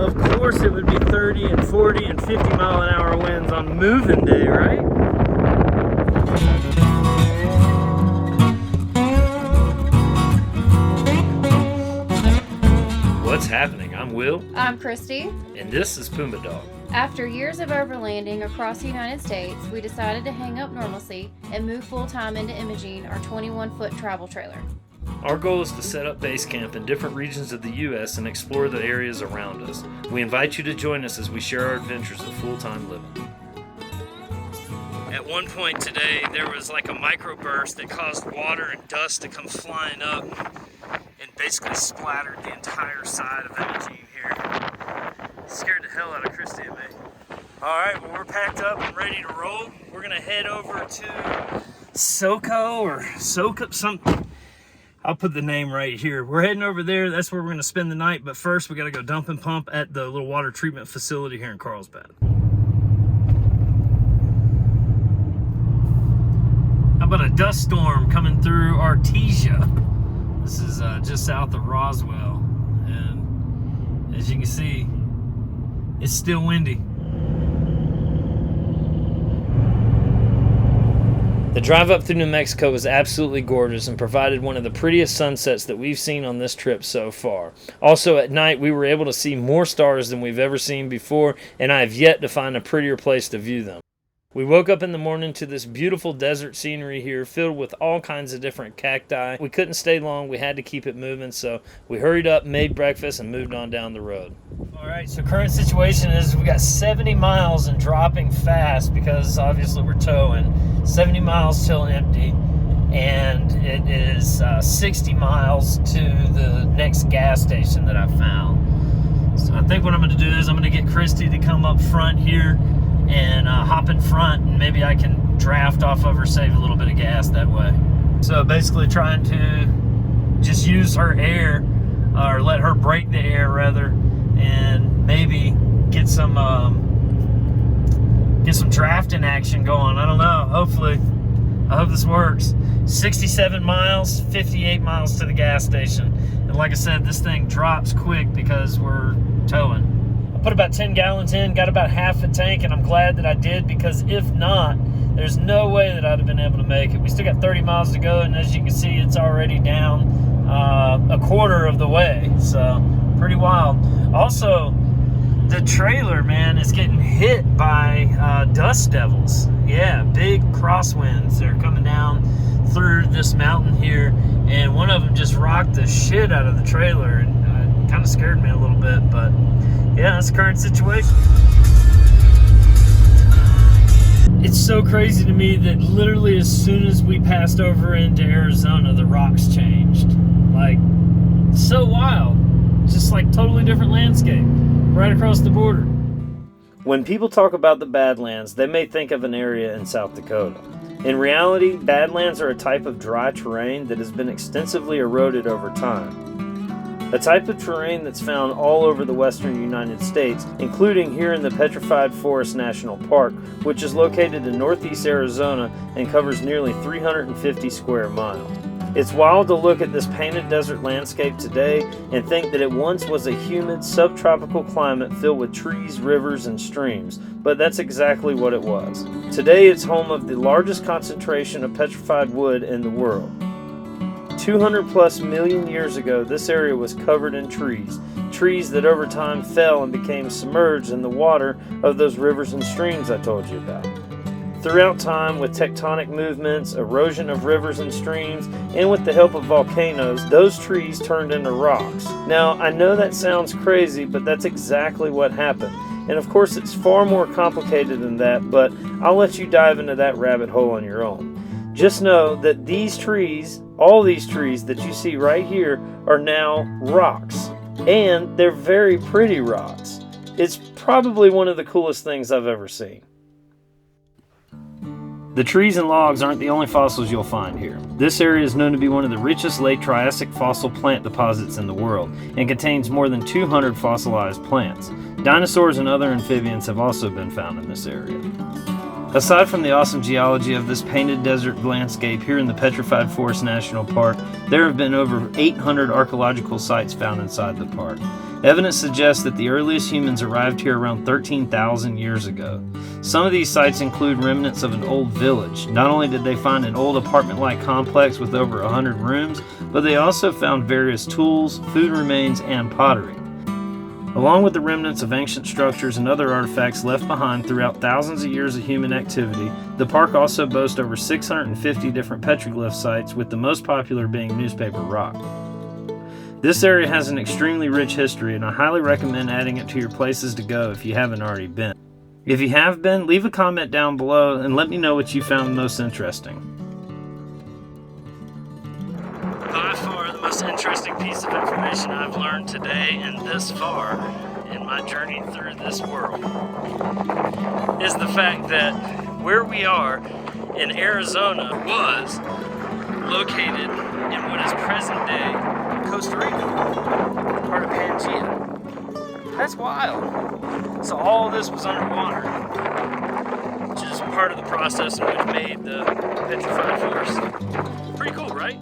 of course it would be 30 and 40 and 50 mile an hour winds on moving day, right? What's happening? I'm Will. I'm Christy. And this is Pumbaa Dog. After years of overlanding across the United States, we decided to hang up 𝐼𝐼𝐼𝐼 and move full-time into imaging our 21-foot travel trailer. Our goal is to set up base camp in different regions of the U.S. and explore the areas around us. We invite you to join us as we share our adventures of full-time living. At one point today, there was like a microburst that caused water and dust to come flying up and basically splattered the entire side of Imogene here. It scared the hell out of Christy and me. Alright, well, we're packed up and ready to roll. We're going to head over to 𝐒𝐿𝐼 or 𝐒𝐿𝐼, something. I'll put the name right here. We're heading over there. That's where we're going to spend the night. But first, we got to go dump and pump at the little water treatment facility here in Carlsbad. How about a dust storm coming through Artesia? This is just south of Roswell. And as you can see, it's still windy. The drive up through New Mexico was absolutely gorgeous and provided one of the prettiest sunsets that we've seen on this trip so far. Also at night we were able to see more stars than we've ever seen before, and I have yet to find a prettier place to view them. We woke up in the morning to this beautiful desert scenery here filled with all kinds of different cacti. We couldn't stay long, we had to keep it moving, so we hurried up, made breakfast, and moved on down the road. Alright, so current situation is we got 70 miles and dropping fast because obviously we're towing. 70 miles till empty, and it is 60 miles to the next gas station that I found. So I think what I'm going to do is I'm going to get Christy to come up front here and hop in front, and maybe I can draft off of her, save a little bit of gas that way. So basically trying to just use her air, or let her break the air rather, and maybe get some drafting action going. I don't know, hopefully. I hope this works. 67 miles, 58 miles to the gas station. And like I said, this thing drops quick because we're towing. Put about 10 gallons in, got about half a tank, and I'm glad that I did, because if not, there's no way that I'd have been able to make it. We still got 30 miles to go, and as you can see, it's already down a quarter of the way, so pretty wild. Also, the trailer, man, is getting hit by dust devils. Yeah, big crosswinds. They're coming down through this mountain here, and one of them just rocked the shit out of the trailer, and kind of scared me a little bit, but yeah, that's the current situation. It's so crazy to me that literally as soon as we passed over into Arizona, the rocks changed. Like, so wild. Just like totally different landscape right across the border. When people talk about the Badlands, they may think of an area in South Dakota. In reality, Badlands are a type of dry terrain that has been extensively eroded over time. A type of terrain that's found all over the western United States, including here in the Petrified Forest National Park, which is located in northeast Arizona and covers nearly 350 square miles. It's wild to look at this painted desert landscape today and think that it once was a humid subtropical climate filled with trees, rivers, and streams, but that's exactly what it was. Today it's home of the largest concentration of petrified wood in the world. 200 plus million years ago, this area was covered in trees that over time fell and became submerged in the water of those rivers and streams I told you about. Throughout time, with tectonic movements, erosion of rivers and streams, and with the help of volcanoes, those trees turned into rocks. Now, I know that sounds crazy, but that's exactly what happened. And of course, it's far more complicated than that, but I'll let you dive into that rabbit hole on your own. Just know that these trees, all these trees that you see right here, are now rocks. And they're very pretty rocks. It's probably one of the coolest things I've ever seen. The trees and logs aren't the only fossils you'll find here. This area is known to be one of the richest late Triassic fossil plant deposits in the world and contains more than 200 fossilized plants. Dinosaurs and other amphibians have also been found in this area. Aside from the awesome geology of this painted desert landscape here in the Petrified Forest National Park, there have been over 800 archaeological sites found inside the park. Evidence suggests that the earliest humans arrived here around 13,000 years ago. Some of these sites include remnants of an old village. Not only did they find an old apartment-like complex with over 100 rooms, but they also found various tools, food remains, and pottery. Along with the remnants of ancient structures and other artifacts left behind throughout thousands of years of human activity, the park also boasts over 650 different petroglyph sites, with the most popular being Newspaper Rock. This area has an extremely rich history, and I highly recommend adding it to your places to go if you haven't already been. If you have been, leave a comment down below and let me know what you found most interesting. By far the most interesting piece of information I've learned today and this far in my journey through this world is the fact that where we are in Arizona was located in what is present day Costa Rica, part of Pangaea. That's wild. So all this was underwater, which is part of the process in which made the Petrified Forest. Pretty cool, right?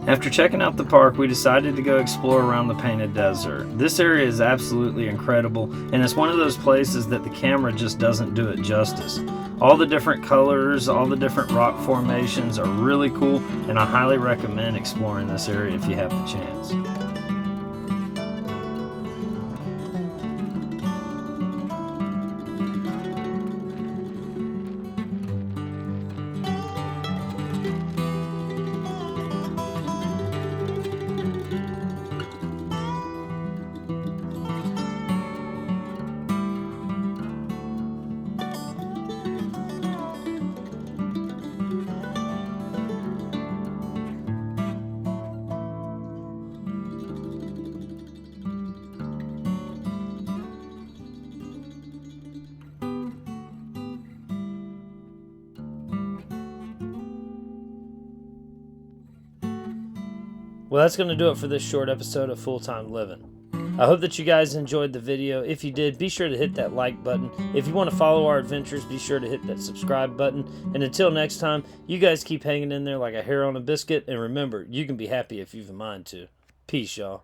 After checking out the park, we decided to go explore around the Painted Desert. This area is absolutely incredible, and it's one of those places that the camera just doesn't do it justice. All the different colors, all the different rock formations are really cool, and I highly recommend exploring this area if you have the chance. Well, that's going to do it for this short episode of Full-Time Living. I hope that you guys enjoyed the video. If you did, be sure to hit that like button. If you want to follow our adventures, be sure to hit that subscribe button. And until next time, you guys keep hanging in there like a hair on a biscuit. And remember, you can be happy if you've a mind to. Peace, y'all.